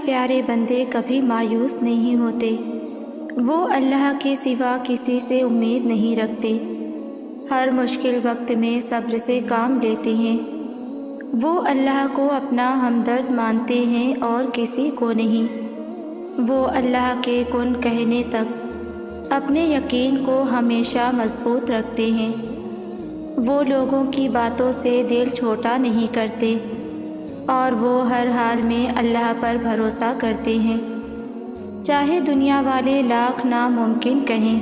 پیارے بندے کبھی مایوس نہیں ہوتے، وہ اللہ کے سوا کسی سے امید نہیں رکھتے، ہر مشکل وقت میں صبر سے کام لیتے ہیں، وہ اللہ کو اپنا ہمدرد مانتے ہیں اور کسی کو نہیں، وہ اللہ کے کن کہنے تک اپنے یقین کو ہمیشہ مضبوط رکھتے ہیں، وہ لوگوں کی باتوں سے دل چھوٹا نہیں کرتے اور وہ ہر حال میں اللہ پر بھروسہ کرتے ہیں، چاہے دنیا والے لاکھ ناممکن کہیں،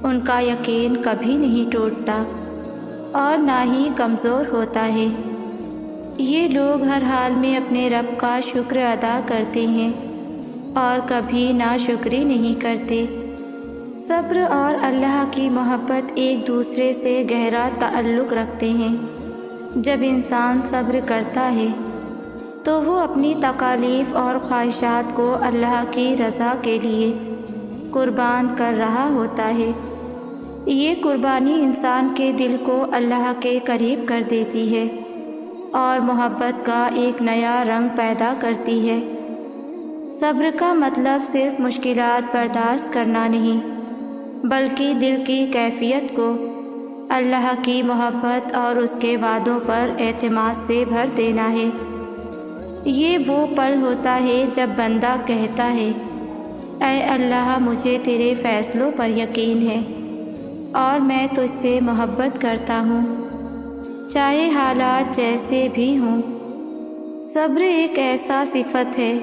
ان کا یقین کبھی نہیں ٹوٹتا اور نہ ہی کمزور ہوتا ہے، یہ لوگ ہر حال میں اپنے رب کا شکر ادا کرتے ہیں اور کبھی ناشکری نہیں کرتے، صبر اور اللہ کی محبت ایک دوسرے سے گہرا تعلق رکھتے ہیں، جب انسان صبر کرتا ہے تو وہ اپنی تکالیف اور خواہشات کو اللہ کی رضا کے لیے قربان کر رہا ہوتا ہے، یہ قربانی انسان کے دل کو اللہ کے قریب کر دیتی ہے اور محبت کا ایک نیا رنگ پیدا کرتی ہے، صبر کا مطلب صرف مشکلات برداشت کرنا نہیں بلکہ دل کی کیفیت کو اللہ کی محبت اور اس کے وعدوں پر اعتماد سے بھر دینا ہے، یہ وہ پل ہوتا ہے جب بندہ کہتا ہے اے اللہ مجھے تیرے فیصلوں پر یقین ہے اور میں تجھ سے محبت کرتا ہوں چاہے حالات جیسے بھی ہوں، صبر ایک ایسا صفت ہے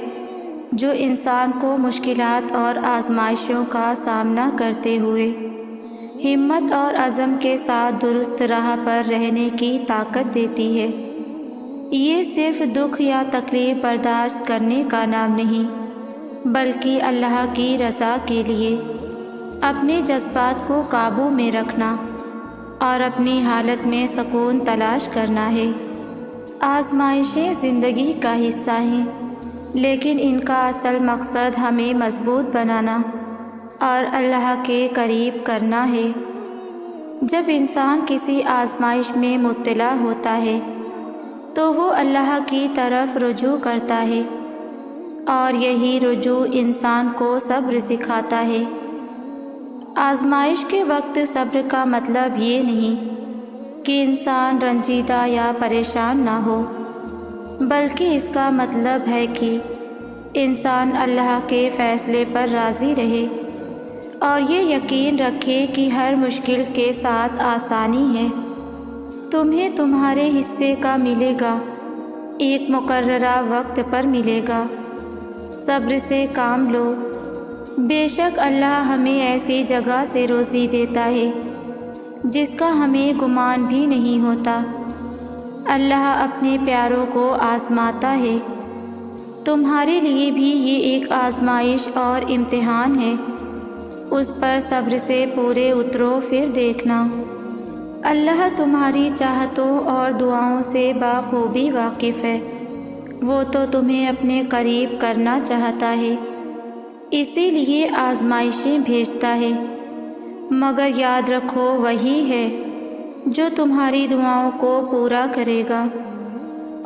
جو انسان کو مشکلات اور آزمائشوں کا سامنا کرتے ہوئے ہمت اور عزم کے ساتھ درست راہ پر رہنے کی طاقت دیتی ہے، یہ صرف دکھ یا تکلیف برداشت کرنے کا نام نہیں بلکہ اللہ کی رضا کے لیے اپنے جذبات کو قابو میں رکھنا اور اپنی حالت میں سکون تلاش کرنا ہے، آزمائشیں زندگی کا حصہ ہیں لیکن ان کا اصل مقصد ہمیں مضبوط بنانا اور اللہ کے قریب کرنا ہے، جب انسان کسی آزمائش میں مبتلا ہوتا ہے تو وہ اللہ کی طرف رجوع کرتا ہے اور یہی رجوع انسان کو صبر سکھاتا ہے، آزمائش کے وقت صبر کا مطلب یہ نہیں کہ انسان رنجیدہ یا پریشان نہ ہو بلکہ اس کا مطلب ہے کہ انسان اللہ کے فیصلے پر راضی رہے اور یہ یقین رکھے کہ ہر مشکل کے ساتھ آسانی ہے، تمہیں تمہارے حصے کا ملے گا، ایک مقررہ وقت پر ملے گا، صبر سے کام لو، بے شک اللہ ہمیں ایسی جگہ سے روزی دیتا ہے جس کا ہمیں گمان بھی نہیں ہوتا، اللہ اپنے پیاروں کو آزماتا ہے، تمہارے لیے بھی یہ ایک آزمائش اور امتحان ہے، اس پر صبر سے پورے اترو پھر دیکھنا، اللہ تمہاری چاہتوں اور دعاؤں سے بخوبی واقف ہے، وہ تو تمہیں اپنے قریب کرنا چاہتا ہے، اسی لیے آزمائشیں بھیجتا ہے، مگر یاد رکھو وہی ہے جو تمہاری دعاؤں کو پورا کرے گا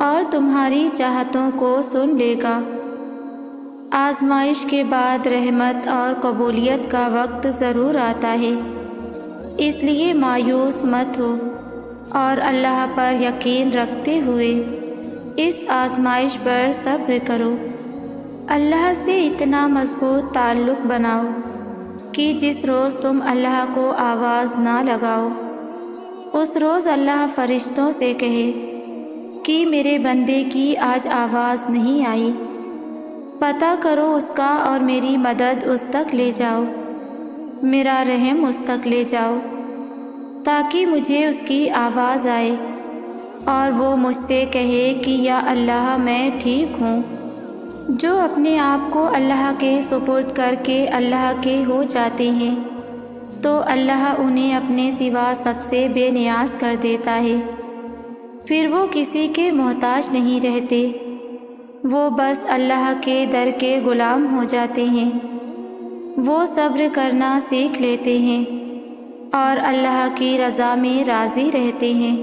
اور تمہاری چاہتوں کو سن لے گا، آزمائش کے بعد رحمت اور قبولیت کا وقت ضرور آتا ہے، اس لیے مایوس مت ہو اور اللہ پر یقین رکھتے ہوئے اس آزمائش پر صبر کرو، اللہ سے اتنا مضبوط تعلق بناؤ کہ جس روز تم اللہ کو آواز نہ لگاؤ اس روز اللہ فرشتوں سے کہے کہ میرے بندے کی آج آواز نہیں آئی، پتہ کرو اس کا اور میری مدد اس تک لے جاؤ، میرا رحم اس تک لے جاؤ تاکہ مجھے اس کی آواز آئے اور وہ مجھ سے کہے کہ یا اللہ میں ٹھیک ہوں، جو اپنے آپ کو اللہ کے سپرد کر کے اللہ کے ہو جاتے ہیں تو اللہ انہیں اپنے سوا سب سے بے نیاز کر دیتا ہے، پھر وہ کسی کے محتاج نہیں رہتے، وہ بس اللہ کے در کے غلام ہو جاتے ہیں، وہ صبر کرنا سیکھ لیتے ہیں اور اللہ کی رضا میں راضی رہتے ہیں،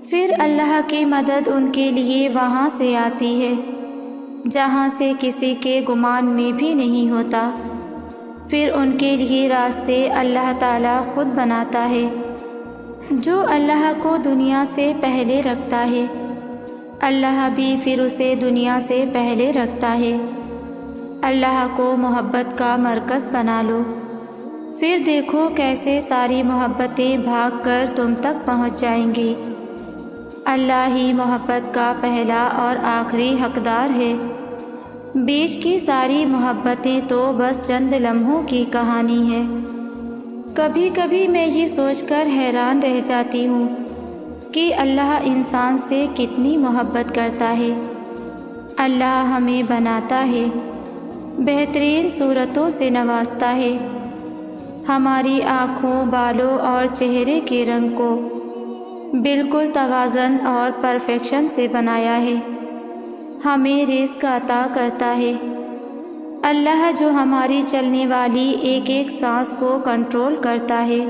پھر اللہ کی مدد ان کے لیے وہاں سے آتی ہے جہاں سے کسی کے گمان میں بھی نہیں ہوتا۔ پھر ان کے لیے راستے اللہ تعالیٰ خود بناتا ہے۔ جو اللہ کو دنیا سے پہلے رکھتا ہے، اللہ بھی پھر اسے دنیا سے پہلے رکھتا ہے۔ اللہ کو محبت کا مرکز بنا لو، پھر دیکھو کیسے ساری محبتیں بھاگ کر تم تک پہنچ جائیں گی۔ اللہ ہی محبت کا پہلا اور آخری حقدار ہے۔ بیچ کی ساری محبتیں تو بس چند لمحوں کی کہانی ہے۔ کبھی کبھی میں یہ سوچ کر حیران رہ جاتی ہوں کہ اللہ انسان سے کتنی محبت کرتا ہے۔ اللہ ہمیں بناتا ہے، بہترین صورتوں سے نوازتا ہے، ہماری آنکھوں، بالوں اور چہرے کے رنگ کو بالکل توازن اور پرفیکشن سے بنایا ہے، ہمیں رزق عطا کرتا ہے۔ اللہ جو ہماری چلنے والی ایک ایک سانس کو کنٹرول کرتا ہے،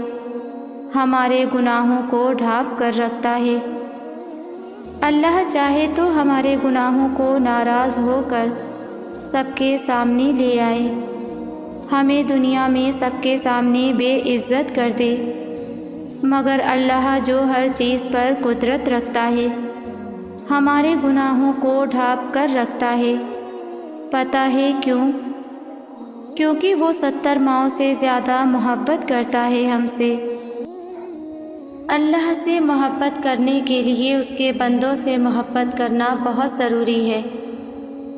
ہمارے گناہوں کو ڈھانپ کر رکھتا ہے۔ اللہ چاہے تو ہمارے گناہوں کو ناراض ہو کر سب کے سامنے لے آئے، ہمیں دنیا میں سب کے سامنے بے عزت کر دے، مگر اللہ جو ہر چیز پر قدرت رکھتا ہے، ہمارے گناہوں کو ڈھانپ کر رکھتا ہے۔ پتہ ہے کیوں؟ کیونکہ وہ 70 ماؤں سے زیادہ محبت کرتا ہے ہم سے۔ اللہ سے محبت کرنے کے لیے اس کے بندوں سے محبت کرنا بہت ضروری ہے۔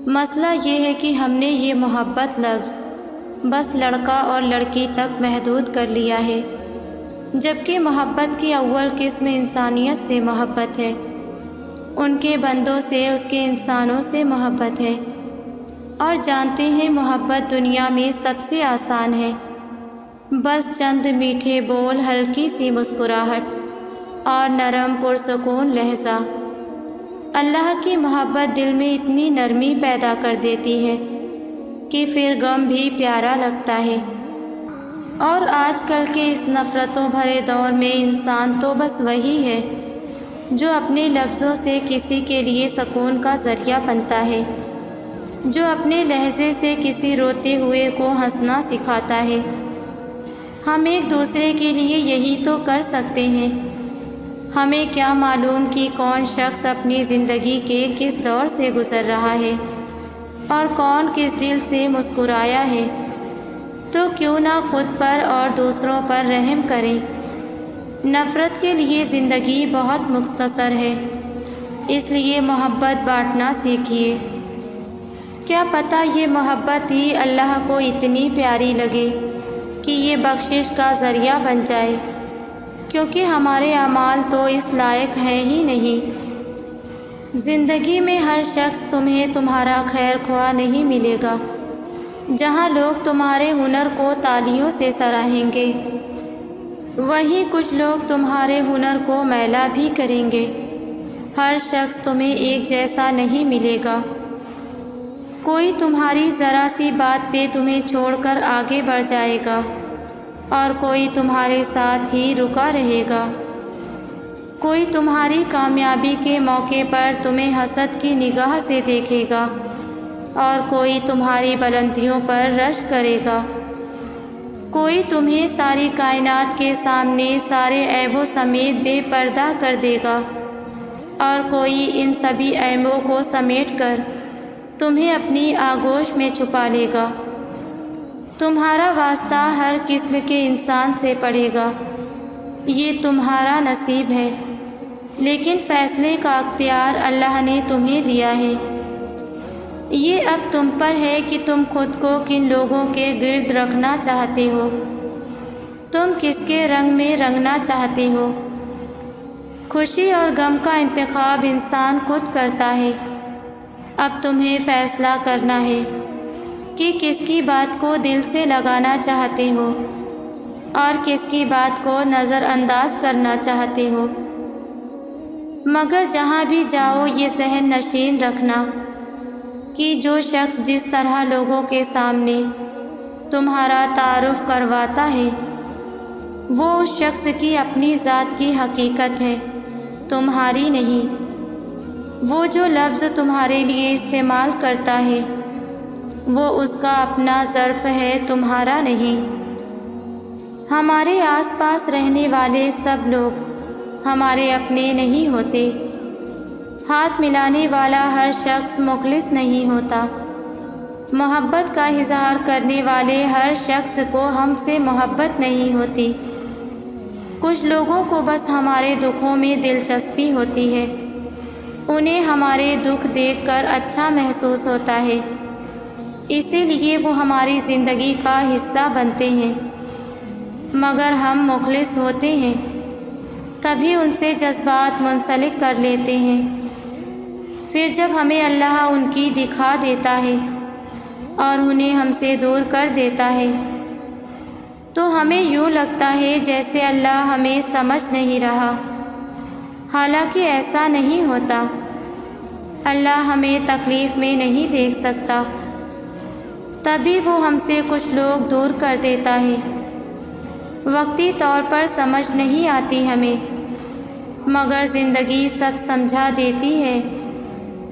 مسئلہ یہ ہے کہ ہم نے یہ محبت لفظ بس لڑکا اور لڑکی تک محدود کر لیا ہے، جبکہ محبت کی اول قسم انسانیت سے محبت ہے، ان کے بندوں سے، اس کے انسانوں سے محبت ہے۔ اور جانتے ہیں محبت دنیا میں سب سے آسان ہے، بس چند میٹھے بول، ہلکی سی مسکراہٹ اور نرم پرسکون لہجہ۔ اللہ کی محبت دل میں اتنی نرمی پیدا کر دیتی ہے کہ پھر غم بھی پیارا لگتا ہے۔ اور آج کل کے اس نفرتوں بھرے دور میں انسان تو بس وہی ہے جو اپنے لفظوں سے کسی کے لیے سکون کا ذریعہ بنتا ہے، جو اپنے لہجے سے کسی روتے ہوئے کو ہنسنا سکھاتا ہے۔ ہم ایک دوسرے کے لیے یہی تو کر سکتے ہیں۔ ہمیں کیا معلوم کہ کون شخص اپنی زندگی کے کس دور سے گزر رہا ہے اور کون کس دل سے مسکرایا ہے۔ تو کیوں نہ خود پر اور دوسروں پر رحم کریں۔ نفرت کے لیے زندگی بہت مختصر ہے، اس لیے محبت بانٹنا سیکھیے۔ کیا پتہ یہ محبت ہی اللہ کو اتنی پیاری لگے کہ یہ بخشش کا ذریعہ بن جائے، کیونکہ ہمارے اعمال تو اس لائق ہیں ہی نہیں۔ زندگی میں ہر شخص تمہیں تمہارا خیر خواہ نہیں ملے گا۔ جہاں لوگ تمہارے ہنر کو تالیوں سے سراہیں گے، وہیں کچھ لوگ تمہارے ہنر کو میلا بھی کریں گے۔ ہر شخص تمہیں ایک جیسا نہیں ملے گا۔ کوئی تمہاری ذرا سی بات پہ تمہیں چھوڑ کر آگے بڑھ جائے گا اور کوئی تمہارے ساتھ ہی رکا رہے گا۔ کوئی تمہاری کامیابی کے موقع پر تمہیں حسد کی نگاہ سے دیکھے گا اور کوئی تمہاری بلندیوں پر رشک کرے گا۔ کوئی تمہیں ساری کائنات کے سامنے سارے عیبوں سمیت بے پردہ کر دے گا اور کوئی ان سبھی عیبوں کو سمیٹ کر تمہیں اپنی آغوش میں چھپا لے گا۔ تمہارا واسطہ ہر قسم کے انسان سے پڑے گا، یہ تمہارا نصیب ہے، لیکن فیصلے کا اختیار اللہ نے تمہیں دیا ہے۔ یہ اب تم پر ہے کہ تم خود کو کن لوگوں کے گرد رکھنا چاہتے ہو، تم کس کے رنگ میں رنگنا چاہتے ہو۔ خوشی اور غم کا انتخاب انسان خود کرتا ہے۔ اب تمہیں فیصلہ کرنا ہے کہ کس کی بات کو دل سے لگانا چاہتے ہو اور کس کی بات کو نظر انداز کرنا چاہتے ہو۔ مگر جہاں بھی جاؤ یہ ذہن نشین رکھنا کہ جو شخص جس طرح لوگوں کے سامنے تمہارا تعارف کرواتا ہے، وہ اس شخص کی اپنی ذات کی حقیقت ہے، تمہاری نہیں۔ وہ جو لفظ تمہارے لیے استعمال کرتا ہے وہ اس کا اپنا ظرف ہے، تمہارا نہیں۔ ہمارے آس پاس رہنے والے سب لوگ ہمارے اپنے نہیں ہوتے۔ ہاتھ ملانے والا ہر شخص مخلص نہیں ہوتا۔ محبت کا اظہار کرنے والے ہر شخص کو ہم سے محبت نہیں ہوتی۔ کچھ لوگوں کو بس ہمارے دکھوں میں دلچسپی ہوتی ہے، انہیں ہمارے دکھ دیکھ کر اچھا محسوس ہوتا ہے، اسی لیے وہ ہماری زندگی کا حصہ بنتے ہیں۔ مگر ہم مخلص ہوتے ہیں، کبھی ان سے جذبات منسلک کر لیتے ہیں، پھر جب ہمیں اللہ ان کی دکھا دیتا ہے اور انہیں ہم سے دور کر دیتا ہے تو ہمیں یوں لگتا ہے جیسے اللہ ہمیں سمجھ نہیں رہا، حالانکہ ایسا نہیں ہوتا۔ اللہ ہمیں تکلیف میں نہیں دیکھ سکتا، تبھی وہ ہم سے کچھ لوگ دور کر دیتا ہے۔ وقتی طور پر سمجھ نہیں آتی ہمیں، مگر زندگی سب سمجھا دیتی ہے،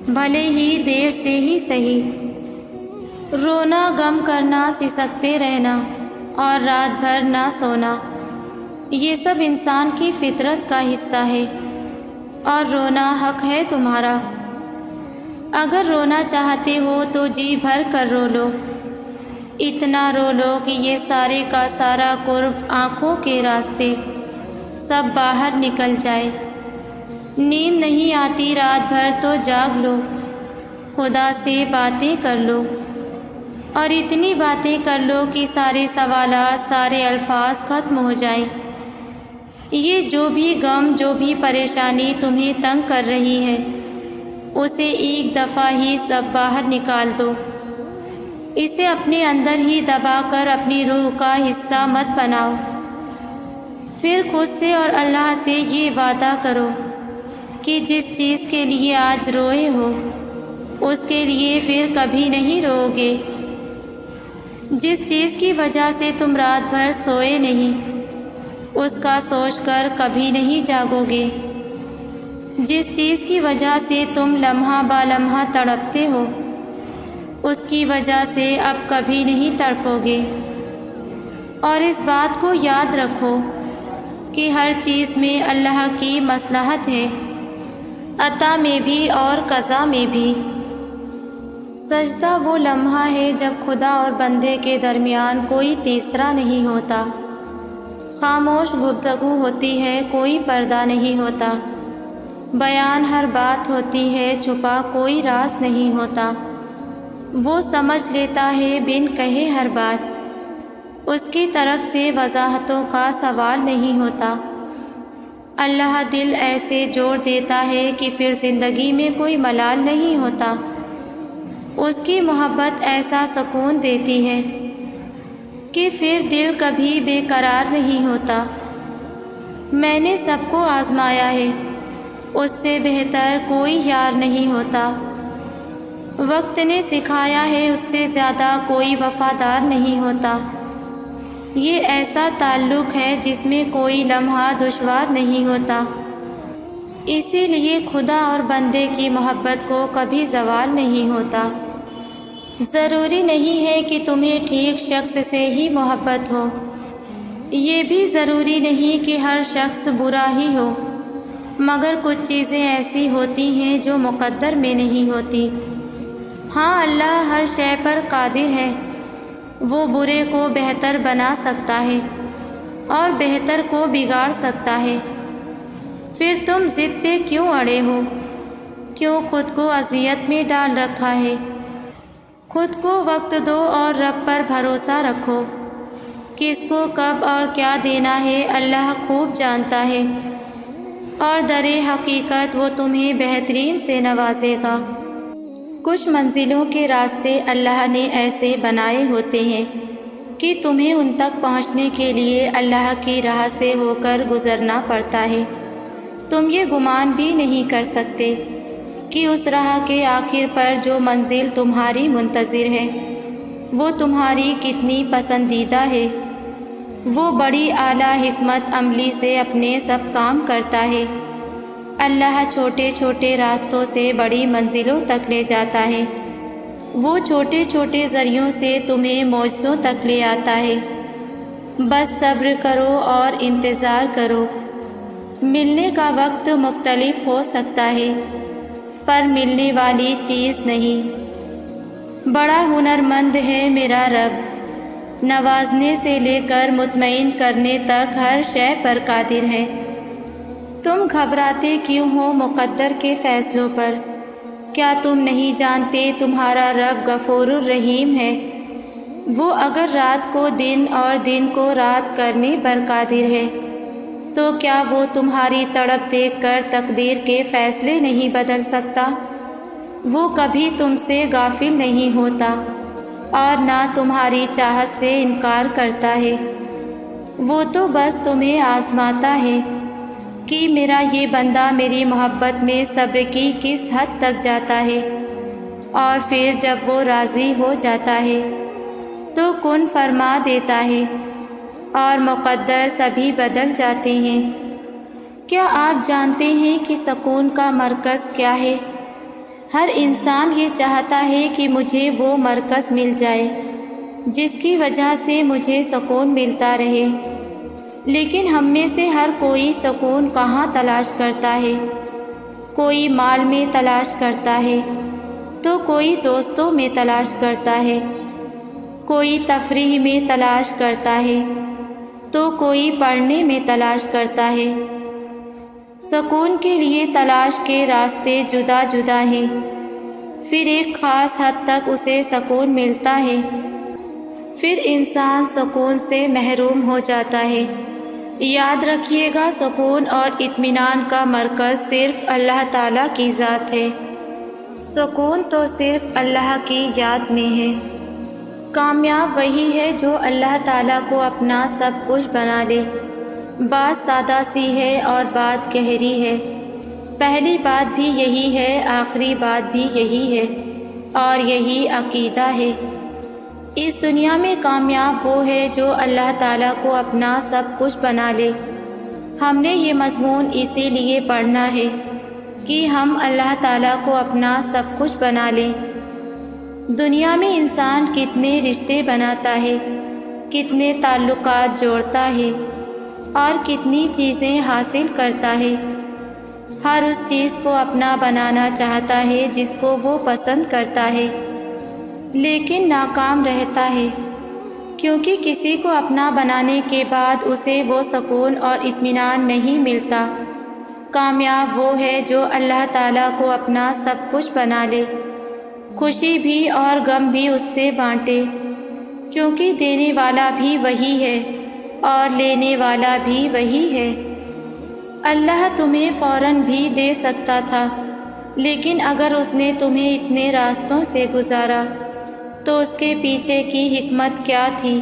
بھلے ہی دیر سے ہی صحیح۔ رونا، غم کرنا، سسکتے رہنا اور رات بھر نہ سونا، یہ سب انسان کی فطرت کا حصہ ہے، اور رونا حق ہے تمہارا۔ اگر رونا چاہتے ہو تو جی بھر کر رو لو، اتنا رو لو کہ یہ سارے کا سارا قرب آنکھوں کے راستے سب باہر نکل جائے۔ نیند نہیں آتی رات بھر تو جاگ لو، خدا سے باتیں کر لو، اور اتنی باتیں کر لو کہ سارے سوالات، سارے الفاظ ختم ہو جائیں۔ یہ جو بھی غم، جو بھی پریشانی تمہیں تنگ کر رہی ہے، اسے ایک دفعہ ہی سب باہر نکال دو، اسے اپنے اندر ہی دبا کر اپنی روح کا حصہ مت بناؤ۔ پھر خود سے اور اللہ سے یہ وعدہ کرو کہ جس چیز کے لیے آج روئے ہو اس کے لیے پھر کبھی نہیں رو گے۔ جس چیز کی وجہ سے تم رات بھر سوئے نہیں اس کا سوچ کر کبھی نہیں جاگو گے۔ جس چیز کی وجہ سے تم لمحہ با لمحہ تڑپتے ہو اس کی وجہ سے اب کبھی نہیں تڑپو گے۔ اور اس بات کو یاد رکھو کہ ہر چیز میں اللہ کی مصلحت ہے، عطا میں بھی اور قضا میں بھی۔ سجدہ وہ لمحہ ہے جب خدا اور بندے کے درمیان کوئی تیسرا نہیں ہوتا، خاموش گفتگو ہوتی ہے، کوئی پردہ نہیں ہوتا، بیان ہر بات ہوتی ہے، چھپا کوئی راز نہیں ہوتا۔ وہ سمجھ لیتا ہے بن کہے ہر بات، اس کی طرف سے وضاحتوں کا سوال نہیں ہوتا۔ اللہ دل ایسے جوڑ دیتا ہے کہ پھر زندگی میں کوئی ملال نہیں ہوتا۔ اس کی محبت ایسا سکون دیتی ہے کہ پھر دل کبھی بے قرار نہیں ہوتا۔ میں نے سب کو آزمایا ہے، اس سے بہتر کوئی یار نہیں ہوتا۔ وقت نے سکھایا ہے اس سے زیادہ کوئی وفادار نہیں ہوتا۔ یہ ایسا تعلق ہے جس میں کوئی لمحہ دشوار نہیں ہوتا، اسی لیے خدا اور بندے کی محبت کو کبھی زوال نہیں ہوتا۔ ضروری نہیں ہے کہ تمہیں ٹھیک شخص سے ہی محبت ہو، یہ بھی ضروری نہیں کہ ہر شخص برا ہی ہو، مگر کچھ چیزیں ایسی ہوتی ہیں جو مقدر میں نہیں ہوتی۔ ہاں، اللہ ہر شے پر قادر ہے، وہ برے کو بہتر بنا سکتا ہے اور بہتر کو بگاڑ سکتا ہے۔ پھر تم ضد پہ کیوں اڑے ہو؟ کیوں خود کو اذیت میں ڈال رکھا ہے؟ خود کو وقت دو اور رب پر بھروسہ رکھو، کس کو کب اور کیا دینا ہے اللہ خوب جانتا ہے، اور در حقیقت وہ تمہیں بہترین سے نوازے گا۔ کچھ منزلوں کے راستے اللہ نے ایسے بنائے ہوتے ہیں کہ تمہیں ان تک پہنچنے کے لیے اللہ کی راہ سے ہو کر گزرنا پڑتا ہے۔ تم یہ گمان بھی نہیں کر سکتے کہ اس راہ کے آخر پر جو منزل تمہاری منتظر ہے وہ تمہاری کتنی پسندیدہ ہے۔ وہ بڑی اعلیٰ حکمت عملی سے اپنے سب کام کرتا ہے، اللہ چھوٹے چھوٹے راستوں سے بڑی منزلوں تک لے جاتا ہے۔ وہ چھوٹے چھوٹے ذریعوں سے تمہیں معجزوں تک لے آتا ہے۔ بس صبر کرو اور انتظار کرو۔ ملنے کا وقت مختلف ہو سکتا ہے، پر ملنے والی چیز نہیں۔ بڑا ہنرمند ہے میرا رب، نوازنے سے لے کر مطمئن کرنے تک ہر شے پر قادر ہے۔ تم گھبراتے کیوں ہو مقدر کے فیصلوں پر؟ کیا تم نہیں جانتے تمہارا رب غفور الرحیم ہے؟ وہ اگر رات کو دن اور دن کو رات کرنے پر قادر ہے، تو کیا وہ تمہاری تڑپ دیکھ کر تقدیر کے فیصلے نہیں بدل سکتا؟ وہ کبھی تم سے غافل نہیں ہوتا اور نہ تمہاری چاہت سے انکار کرتا ہے۔ وہ تو بس تمہیں آزماتا ہے کہ میرا یہ بندہ میری محبت میں صبر کی کس حد تک جاتا ہے، اور پھر جب وہ راضی ہو جاتا ہے تو کن فرما دیتا ہے اور مقدر سبھی بدل جاتے ہیں۔ کیا آپ جانتے ہیں کہ سکون کا مرکز کیا ہے؟ ہر انسان یہ چاہتا ہے کہ مجھے وہ مرکز مل جائے جس کی وجہ سے مجھے سکون ملتا رہے، لیکن ہم میں سے ہر کوئی سکون کہاں تلاش کرتا ہے؟ کوئی مال میں تلاش کرتا ہے، تو کوئی دوستوں میں تلاش کرتا ہے، کوئی تفریح میں تلاش کرتا ہے، تو کوئی پڑھنے میں تلاش کرتا ہے۔ سکون کے لیے تلاش کے راستے جدا جدا ہیں، پھر ایک خاص حد تک اسے سکون ملتا ہے، پھر انسان سکون سے محروم ہو جاتا ہے۔ یاد رکھیے گا، سکون اور اطمینان کا مرکز صرف اللہ تعالیٰ کی ذات ہے۔ سکون تو صرف اللہ کی یاد میں ہے۔ کامیاب وہی ہے جو اللہ تعالیٰ کو اپنا سب کچھ بنا لے۔ بات سادہ سی ہے اور بات گہری ہے۔ پہلی بات بھی یہی ہے، آخری بات بھی یہی ہے، اور یہی عقیدہ ہے۔ اس دنیا میں کامیاب وہ ہے جو اللہ تعالیٰ کو اپنا سب کچھ بنا لے۔ ہم نے یہ مضمون اسی لیے پڑھنا ہے کہ ہم اللہ تعالیٰ کو اپنا سب کچھ بنا لیں۔ دنیا میں انسان کتنے رشتے بناتا ہے، کتنے تعلقات جوڑتا ہے، اور کتنی چیزیں حاصل کرتا ہے۔ ہر اس چیز کو اپنا بنانا چاہتا ہے جس کو وہ پسند کرتا ہے، لیکن ناکام رہتا ہے، کیونکہ کسی کو اپنا بنانے کے بعد اسے وہ سکون اور اطمینان نہیں ملتا۔ کامیاب وہ ہے جو اللہ تعالیٰ کو اپنا سب کچھ بنا لے، خوشی بھی اور غم بھی اس سے بانٹے، کیونکہ دینے والا بھی وہی ہے اور لینے والا بھی وہی ہے۔ اللہ تمہیں فوراً بھی دے سکتا تھا، لیکن اگر اس نے تمہیں اتنے راستوں سے گزارا تو اس کے پیچھے کی حکمت کیا تھی؟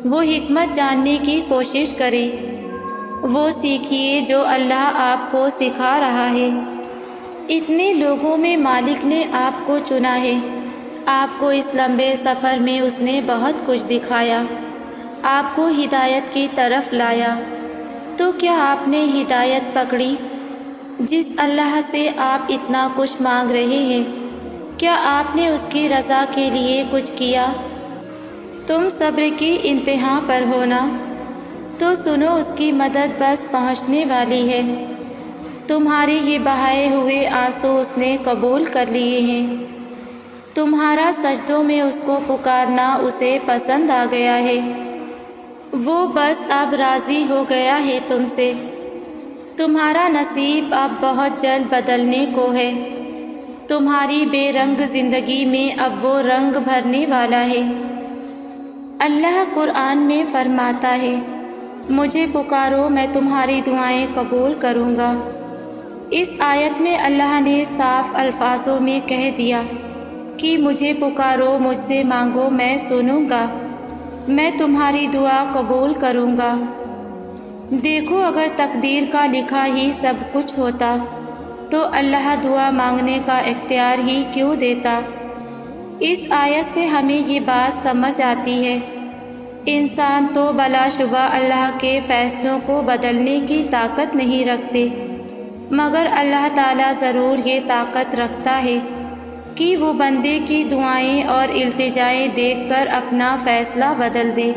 وہ حکمت جاننے کی کوشش کریں، وہ سیکھیے جو اللہ آپ کو سکھا رہا ہے۔ اتنے لوگوں میں مالک نے آپ کو چنا ہے، آپ کو اس لمبے سفر میں اس نے بہت کچھ دکھایا، آپ کو ہدایت کی طرف لایا، تو کیا آپ نے ہدایت پکڑی؟ جس اللہ سے آپ اتنا کچھ مانگ رہے ہیں، کیا آپ نے اس کی رضا کے لیے کچھ کیا؟ تم صبر کی انتہا پر ہونا، تو سنو اس کی مدد بس پہنچنے والی ہے۔ تمہارے یہ بہائے ہوئے آنسو اس نے قبول کر لیے ہیں، تمہارا سجدوں میں اس کو پکارنا اسے پسند آ گیا ہے۔ وہ بس اب راضی ہو گیا ہے تم سے۔ تمہارا نصیب اب بہت جلد بدلنے کو ہے۔ تمہاری بے رنگ زندگی میں اب وہ رنگ بھرنے والا ہے۔ اللہ قرآن میں فرماتا ہے، مجھے پکارو میں تمہاری دعائیں قبول کروں گا۔ اس آیت میں اللہ نے صاف الفاظوں میں کہہ دیا کہ مجھے پکارو، مجھ سے مانگو، میں سنوں گا، میں تمہاری دعا قبول کروں گا۔ دیکھو، اگر تقدیر کا لکھا ہی سب کچھ ہوتا تو اللہ دعا مانگنے کا اختیار ہی کیوں دیتا؟ اس آیت سے ہمیں یہ بات سمجھ آتی ہے، انسان تو بلا شبہ اللہ کے فیصلوں کو بدلنے کی طاقت نہیں رکھتے، مگر اللہ تعالیٰ ضرور یہ طاقت رکھتا ہے کہ وہ بندے کی دعائیں اور التجائیں دیکھ کر اپنا فیصلہ بدل دے۔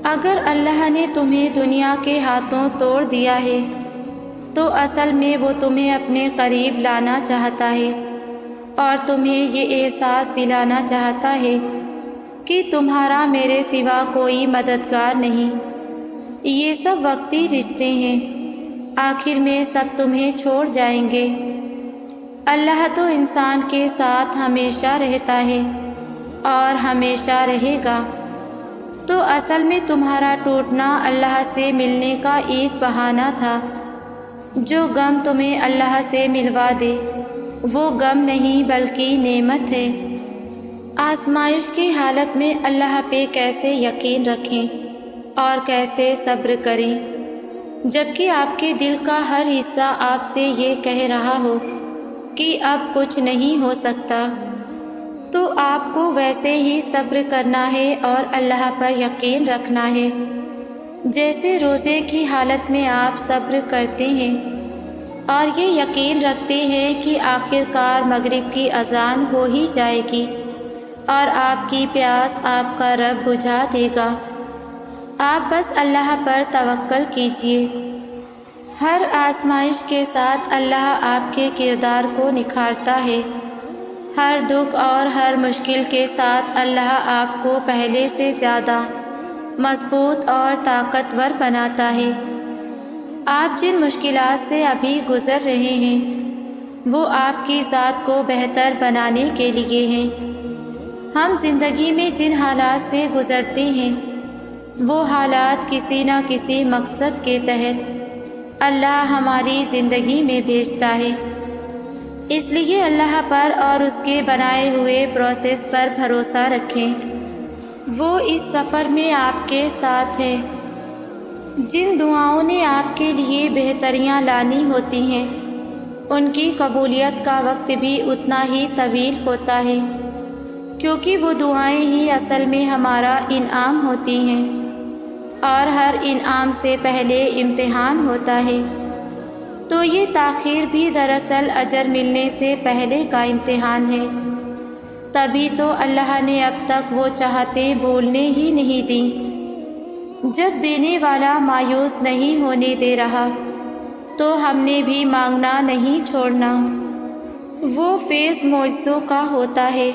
اگر اللہ نے تمہیں دنیا کے ہاتھوں توڑ دیا ہے تو اصل میں وہ تمہیں اپنے قریب لانا چاہتا ہے اور تمہیں یہ احساس دلانا چاہتا ہے کہ تمہارا میرے سوا کوئی مددگار نہیں۔ یہ سب وقتی رشتے ہیں، آخر میں سب تمہیں چھوڑ جائیں گے۔ اللہ تو انسان کے ساتھ ہمیشہ رہتا ہے اور ہمیشہ رہے گا۔ تو اصل میں تمہارا ٹوٹنا اللہ سے ملنے کا ایک بہانہ تھا۔ جو غم تمہیں اللہ سے ملوا دے وہ غم نہیں بلکہ نعمت ہے۔ آزمائش کی حالت میں اللہ پہ کیسے یقین رکھیں اور کیسے صبر کریں، جبکہ آپ کے دل کا ہر حصہ آپ سے یہ کہہ رہا ہو کہ اب کچھ نہیں ہو سکتا، تو آپ کو ویسے ہی صبر کرنا ہے اور اللہ پر یقین رکھنا ہے جیسے روزے کی حالت میں آپ صبر کرتے ہیں اور یہ یقین رکھتے ہیں کہ آخر کار مغرب کی اذان ہو ہی جائے گی اور آپ کی پیاس آپ کا رب بجھا دے گا۔ آپ بس اللہ پر توکل کیجیے۔ ہر آزمائش کے ساتھ اللہ آپ کے کردار کو نکھارتا ہے۔ ہر دکھ اور ہر مشکل کے ساتھ اللہ آپ کو پہلے سے زیادہ مضبوط اور طاقتور بناتا ہے۔ آپ جن مشکلات سے ابھی گزر رہے ہیں وہ آپ کی ذات کو بہتر بنانے کے لیے ہیں۔ ہم زندگی میں جن حالات سے گزرتے ہیں وہ حالات کسی نہ کسی مقصد کے تحت اللہ ہماری زندگی میں بھیجتا ہے۔ اس لیے اللہ پر اور اس کے بنائے ہوئے پروسیس پر بھروسہ رکھیں۔ وہ اس سفر میں آپ کے ساتھ ہے۔ جن دعاؤں نے آپ کے لیے بہتریاں لانی ہوتی ہیں ان کی قبولیت کا وقت بھی اتنا ہی طویل ہوتا ہے، کیونکہ وہ دعائیں ہی اصل میں ہمارا انعام ہوتی ہیں، اور ہر انعام سے پہلے امتحان ہوتا ہے۔ تو یہ تاخیر بھی دراصل اجر ملنے سے پہلے کا امتحان ہے۔ تبھی تو اللہ نے اب تک وہ چاہتیں بولنے ہی نہیں دیں۔ جب دینے والا مایوس نہیں ہونے دے رہا تو ہم نے بھی مانگنا نہیں چھوڑنا۔ وہ فیض معجزوں کا ہوتا ہے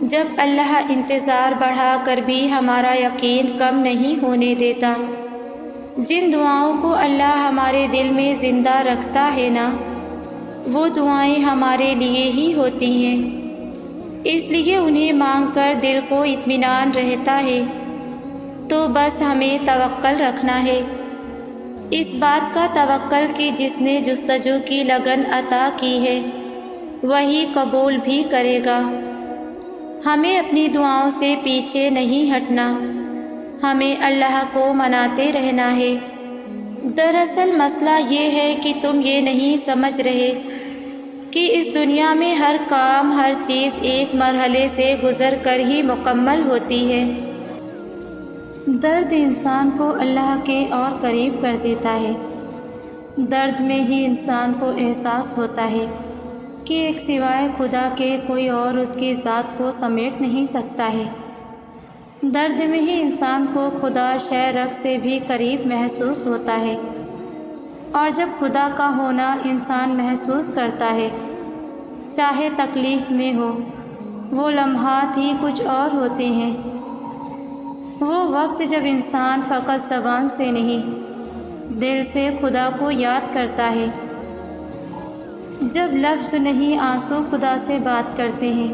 جب اللہ انتظار بڑھا کر بھی ہمارا یقین کم نہیں ہونے دیتا۔ جن دعاؤں کو اللہ ہمارے دل میں زندہ رکھتا ہے نا، وہ دعائیں ہمارے لیے ہی ہوتی ہیں، اس لیے انہیں مانگ کر دل کو اطمینان رہتا ہے۔ تو بس ہمیں توکل رکھنا ہے، اس بات کا توکل کہ جس نے جستجو کی لگن عطا کی ہے وہی قبول بھی کرے گا۔ ہمیں اپنی دعاؤں سے پیچھے نہیں ہٹنا، ہمیں اللہ کو مناتے رہنا ہے۔ دراصل مسئلہ یہ ہے کہ تم یہ نہیں سمجھ رہے کہ اس دنیا میں ہر کام، ہر چیز ایک مرحلے سے گزر کر ہی مکمل ہوتی ہے۔ درد انسان کو اللہ کے اور قریب کر دیتا ہے۔ درد میں ہی انسان کو احساس ہوتا ہے کہ ایک سوائے خدا کے کوئی اور اس کی ذات کو سمیٹ نہیں سکتا ہے۔ درد میں ہی انسان کو خدا شے-رگ سے بھی قریب محسوس ہوتا ہے، اور جب خدا کا ہونا انسان محسوس کرتا ہے، چاہے تکلیف میں ہو، وہ لمحات ہی کچھ اور ہوتے ہیں۔ وہ وقت جب انسان فقط زبان سے نہیں دل سے خدا کو یاد کرتا ہے، جب لفظ نہیں آنسو خدا سے بات کرتے ہیں۔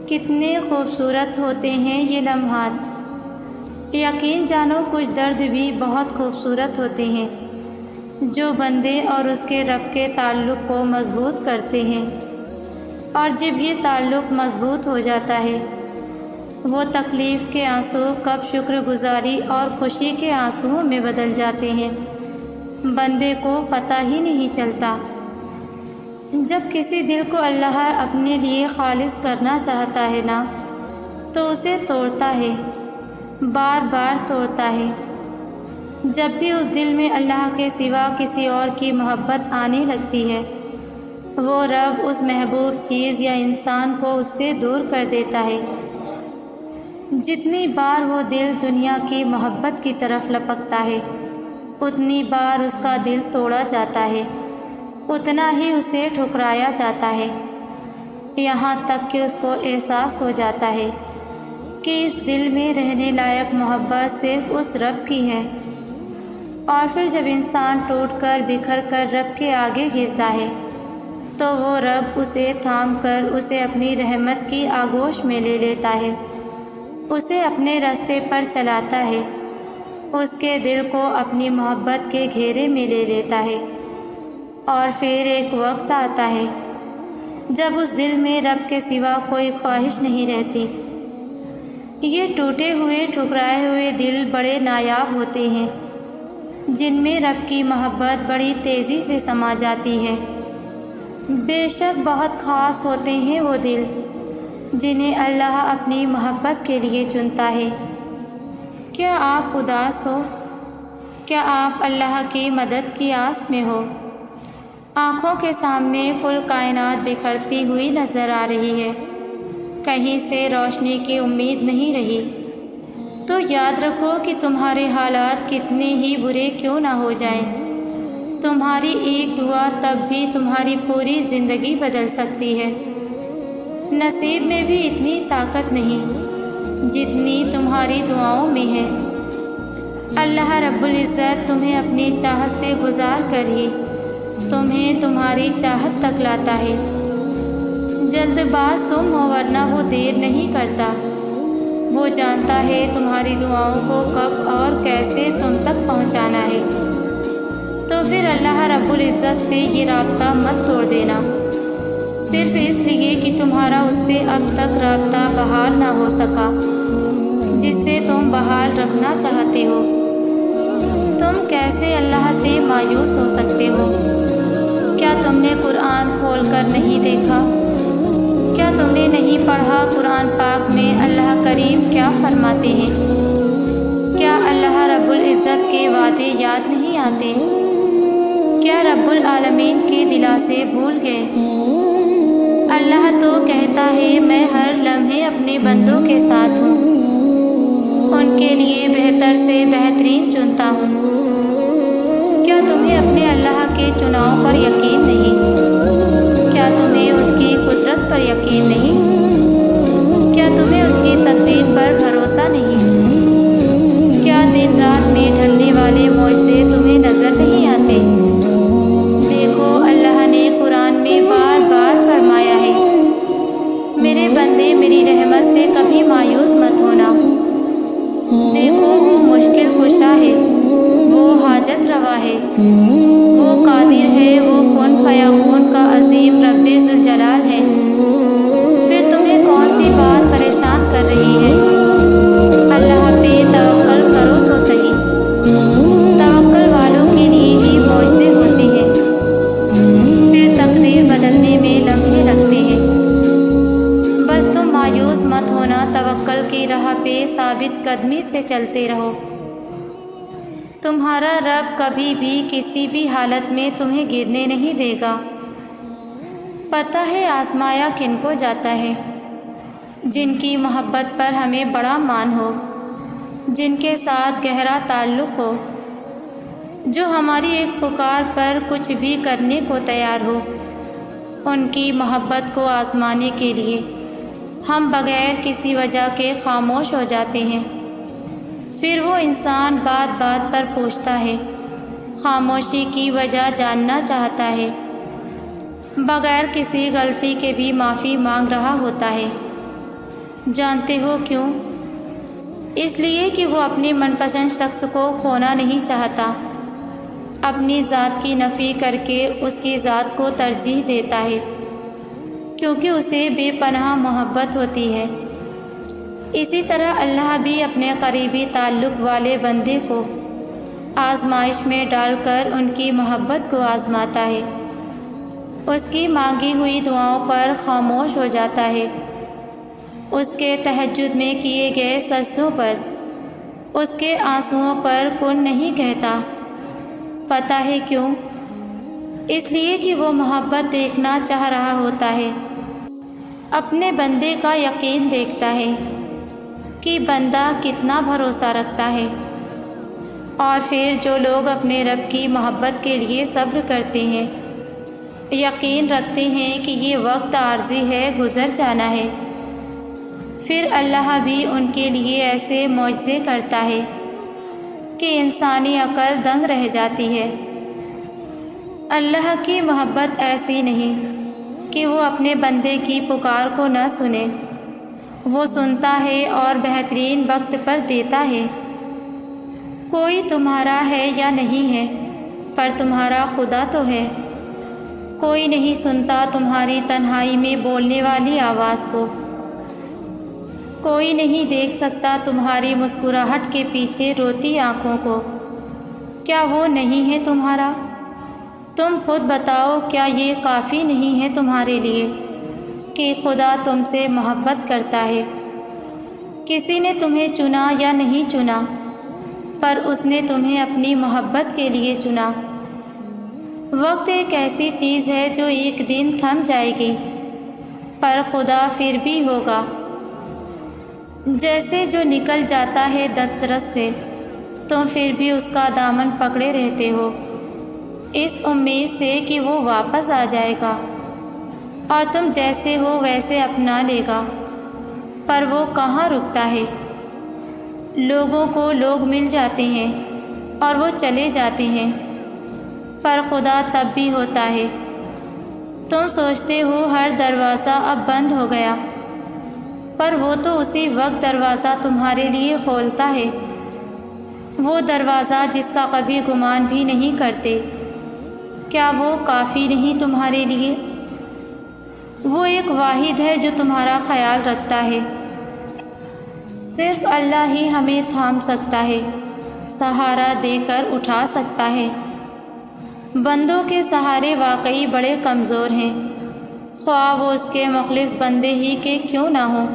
کتنے خوبصورت ہوتے ہیں یہ لمحات۔ یقین جانو کچھ درد بھی بہت خوبصورت ہوتے ہیں جو بندے اور اس کے رب کے تعلق کو مضبوط کرتے ہیں، اور جب یہ تعلق مضبوط ہو جاتا ہے وہ تکلیف کے آنسو کب شکر گزاری اور خوشی کے آنسوؤں میں بدل جاتے ہیں، بندے کو پتہ ہی نہیں چلتا۔ جب کسی دل کو اللہ اپنے لیے خالص کرنا چاہتا ہے نا، تو اسے توڑتا ہے، بار بار توڑتا ہے۔ جب بھی اس دل میں اللہ کے سوا کسی اور کی محبت آنے لگتی ہے، وہ رب اس محبوب چیز یا انسان کو اس سے دور کر دیتا ہے۔ جتنی بار وہ دل دنیا کی محبت کی طرف لپکتا ہے، اتنی بار اس کا دل توڑا جاتا ہے، اتنا ہی اسے ٹھکرایا جاتا ہے، یہاں تک کہ اس کو احساس ہو جاتا ہے کہ اس دل میں رہنے لائق محبت صرف اس رب کی ہے۔ اور پھر جب انسان ٹوٹ کر بکھر کر رب کے آگے گرتا ہے تو وہ رب اسے تھام کر اسے اپنی رحمت کی آغوش میں لے لیتا ہے، اسے اپنے راستے پر چلاتا ہے، اس کے دل کو اپنی محبت کے گھیرے میں لے لیتا ہے۔ اور پھر ایک وقت آتا ہے جب اس دل میں رب کے سوا کوئی خواہش نہیں رہتی۔ یہ ٹوٹے ہوئے ٹھکرائے ہوئے دل بڑے نایاب ہوتے ہیں، جن میں رب کی محبت بڑی تیزی سے سما جاتی ہے۔ بے شک بہت خاص ہوتے ہیں وہ دل جنہیں اللہ اپنی محبت کے لیے چنتا ہے۔ کیا آپ اداس ہو؟ کیا آپ اللہ کی مدد کی آس میں ہو؟ آنکھوں کے سامنے کل کائنات بکھرتی ہوئی نظر آ رہی ہے، کہیں سے روشنی کی امید نہیں رہی، تو یاد رکھو کہ تمہارے حالات کتنے ہی برے کیوں نہ ہو جائیں، تمہاری ایک دعا تب بھی تمہاری پوری زندگی بدل سکتی ہے۔ نصیب میں بھی اتنی طاقت نہیں جتنی تمہاری دعاؤں میں ہے۔ اللہ رب العزت تمہیں اپنی چاہت سے گزار کر ہی تمہیں تمہاری چاہت تک لاتا ہے۔ جلد باز تم ہو ورنہ وہ دیر نہیں کرتا، وہ جانتا ہے تمہاری دعاؤں کو کب اور کیسے تم تک پہنچانا ہے۔ تو پھر اللہ رب العزت سے یہ رابطہ مت توڑ دینا، صرف اس لیے کہ تمہارا اس سے اب تک رابطہ بحال نہ ہو سکا جس سے تم بحال رکھنا چاہتے ہو۔ تم کیسے اللہ سے مایوس ہو سکتے ہو؟ کیا تم نے قرآن کھول کر نہیں دیکھا؟ کیا تم نے نہیں پڑھا قرآن پاک میں اللہ کریم کیا فرماتے ہیں؟ کیا اللہ رب العزت کے وعدے یاد نہیں آتے؟ کیا رب العالمین کے دلاسے بھول گئے؟ اللہ تو کہتا ہے میں ہر لمحے اپنے بندوں کے ساتھ ہوں، ان کے لیے بہتر سے بہترین چنتا ہوں۔ کیا تمہیں اپنے اللہ کے چناؤ پر یقین نہیں؟ کیا تمہیں اس کی قدرت پر یقین نہیں؟ کیا تمہیں اس کی تدبیر پر بھروسہ نہیں؟ کیا دن رات میں ڈھلنے والے معجزے تمہیں نظر نہیں آتے؟ دیکھو اللہ نے قرآن میں بار بار فرمایا ہے، میرے بندے میری رحمت سے کبھی مایوس مت ہونا۔ دیکھو وہ مشکل کشا ہے، وہ حاجت روا ہے، وہ قادر ہے، وہ کن فیکون کا عظیم رب ذوالجلال ہے۔ پھر تمہیں کون سی بات پریشان کر رہی ہے؟ اللہ پہ توکل کرو تو صحیح، توکل والوں کے لیے ہی معجزے ہوتے ہیں، پھر تقدیر بدلنے میں لمحے لگتے ہیں۔ بس تم مایوس مت ہونا، توکل کی راہ پہ ثابت قدمی سے چلتے رہو۔ تمہارا رب کبھی بھی کسی بھی حالت میں تمہیں گرنے نہیں دے گا۔ پتہ ہے آزمایا کن کو جاتا ہے؟ جن کی محبت پر ہمیں بڑا مان ہو، جن کے ساتھ گہرا تعلق ہو، جو ہماری ایک پکار پر کچھ بھی کرنے کو تیار ہو۔ ان کی محبت کو آزمانے کے لیے ہم بغیر کسی وجہ کے خاموش ہو جاتے ہیں، پھر وہ انسان بات بات پر پوچھتا ہے، خاموشی کی وجہ جاننا چاہتا ہے، بغیر کسی غلطی کے بھی معافی مانگ رہا ہوتا ہے۔ جانتے ہو کیوں؟ اس لیے کہ وہ اپنے من پسند شخص کو کھونا نہیں چاہتا، اپنی ذات کی نفی کر کے اس کی ذات کو ترجیح دیتا ہے، کیونکہ اسے بے پناہ محبت ہوتی ہے۔ اسی طرح اللہ بھی اپنے قریبی تعلق والے بندے کو آزمائش میں ڈال کر ان کی محبت کو آزماتا ہے، اس کی مانگی ہوئی دعاؤں پر خاموش ہو جاتا ہے، اس کے تہجد میں کیے گئے سجدوں پر اس کے آنسوؤں پر کن نہیں کہتا۔ پتہ ہے کیوں؟ اس لیے کہ وہ محبت دیکھنا چاہ رہا ہوتا ہے، اپنے بندے کا یقین دیکھتا ہے کہ بندہ کتنا بھروسہ رکھتا ہے۔ اور پھر جو لوگ اپنے رب کی محبت کے لیے صبر کرتے ہیں، یقین رکھتے ہیں کہ یہ وقت عارضی ہے، گزر جانا ہے، پھر اللہ بھی ان کے لیے ایسے معجزے کرتا ہے کہ انسانی عقل دنگ رہ جاتی ہے۔ اللہ کی محبت ایسی نہیں کہ وہ اپنے بندے کی پکار کو نہ سنے، وہ سنتا ہے اور بہترین وقت پر دیتا ہے۔ کوئی تمہارا ہے یا نہیں ہے، پر تمہارا خدا تو ہے۔ کوئی نہیں سنتا تمہاری تنہائی میں بولنے والی آواز کو، کوئی نہیں دیکھ سکتا تمہاری مسکراہٹ کے پیچھے روتی آنکھوں کو۔ کیا وہ نہیں ہے تمہارا؟ تم خود بتاؤ، کیا یہ کافی نہیں ہے تمہارے لیے کہ خدا تم سے محبت کرتا ہے؟ کسی نے تمہیں چنا یا نہیں چنا، پر اس نے تمہیں اپنی محبت کے لیے چنا۔ وقت ایک ایسی چیز ہے جو ایک دن تھم جائے گی، پر خدا پھر بھی ہوگا۔ جیسے جو نکل جاتا ہے دسترس سے، تم پھر بھی اس کا دامن پکڑے رہتے ہو، اس امید سے کہ وہ واپس آ جائے گا اور تم جیسے ہو ویسے اپنا لے گا، پر وہ کہاں رکتا ہے۔ لوگوں کو لوگ مل جاتے ہیں اور وہ چلے جاتے ہیں، پر خدا تب بھی ہوتا ہے۔ تم سوچتے ہو ہر دروازہ اب بند ہو گیا، پر وہ تو اسی وقت دروازہ تمہارے لیے کھولتا ہے، وہ دروازہ جس کا کبھی گمان بھی نہیں کرتے۔ کیا وہ کافی نہیں تمہارے لیے؟ وہ ایک واحد ہے جو تمہارا خیال رکھتا ہے۔ صرف اللہ ہی ہمیں تھام سکتا ہے، سہارا دے کر اٹھا سکتا ہے۔ بندوں کے سہارے واقعی بڑے کمزور ہیں، خواہ وہ اس کے مخلص بندے ہی کے کیوں نہ ہوں۔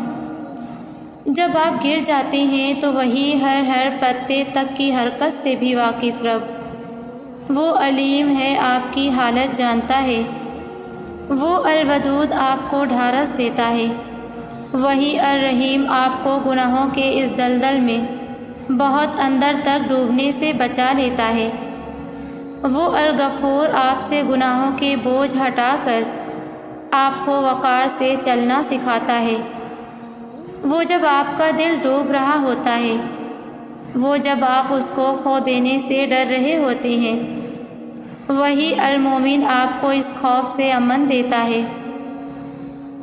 جب آپ گر جاتے ہیں تو وہی ہر پتے تک کی حرکت سے بھی واقف رب، وہ علیم ہے، آپ کی حالت جانتا ہے، وہ الودود آپ کو ڈھارس دیتا ہے، وہی الرحیم آپ کو گناہوں کے اس دلدل میں بہت اندر تک ڈوبنے سے بچا لیتا ہے، وہ الغفور آپ سے گناہوں کے بوجھ ہٹا کر آپ کو وقار سے چلنا سکھاتا ہے، وہ جب آپ کا دل ڈوب رہا ہوتا ہے، وہ جب آپ اس کو کھو دینے سے ڈر رہے ہوتے ہیں، وہی المومن آپ کو اس خوف سے امن دیتا ہے،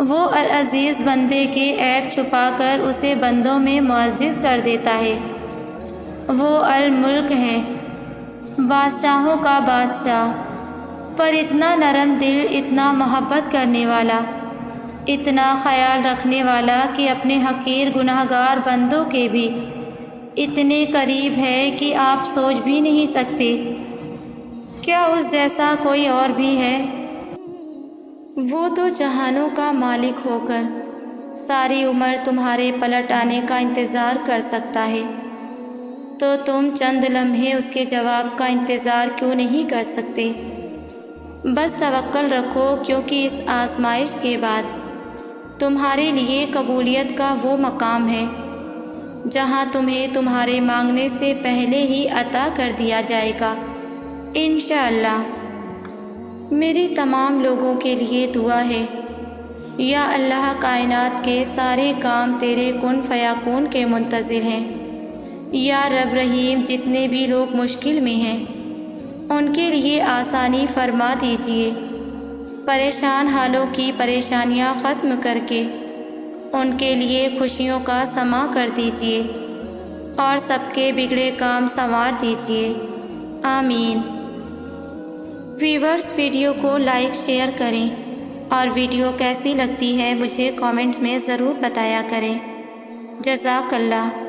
وہ العزیز بندے کے عیب چھپا کر اسے بندوں میں معزز کر دیتا ہے، وہ الملک ہے، بادشاہوں کا بادشاہ، پر اتنا نرم دل، اتنا محبت کرنے والا، اتنا خیال رکھنے والا کہ اپنے حقیر گناہگار بندوں کے بھی اتنے قریب ہے کہ آپ سوچ بھی نہیں سکتے۔ کیا اس جیسا کوئی اور بھی ہے؟ وہ تو جہانوں کا مالک ہو کر ساری عمر تمہارے پلٹ آنے کا انتظار کر سکتا ہے، تو تم چند لمحے اس کے جواب کا انتظار کیوں نہیں کر سکتے؟ بس توکل رکھو، کیونکہ اس آزمائش کے بعد تمہارے لیے قبولیت کا وہ مقام ہے جہاں تمہیں تمہارے مانگنے سے پہلے ہی عطا کر دیا جائے گا انشاءاللہ۔ میری تمام لوگوں کے لیے دعا ہے، یا اللہ، کائنات کے سارے کام تیرے کن فیکون کے منتظر ہیں، یا رب رحیم، جتنے بھی لوگ مشکل میں ہیں ان کے لیے آسانی فرما دیجیے، پریشان حالوں کی پریشانیاں ختم کر کے ان کے لیے خوشیوں کا سما کر دیجیے، اور سب کے بگڑے کام سنوار دیجیے، آمین۔ ویورز، ویڈیو کو لائک شیئر کریں اور ویڈیو کیسی لگتی ہے مجھے کامنٹ میں ضرور بتایا کریں۔ جزاک اللہ۔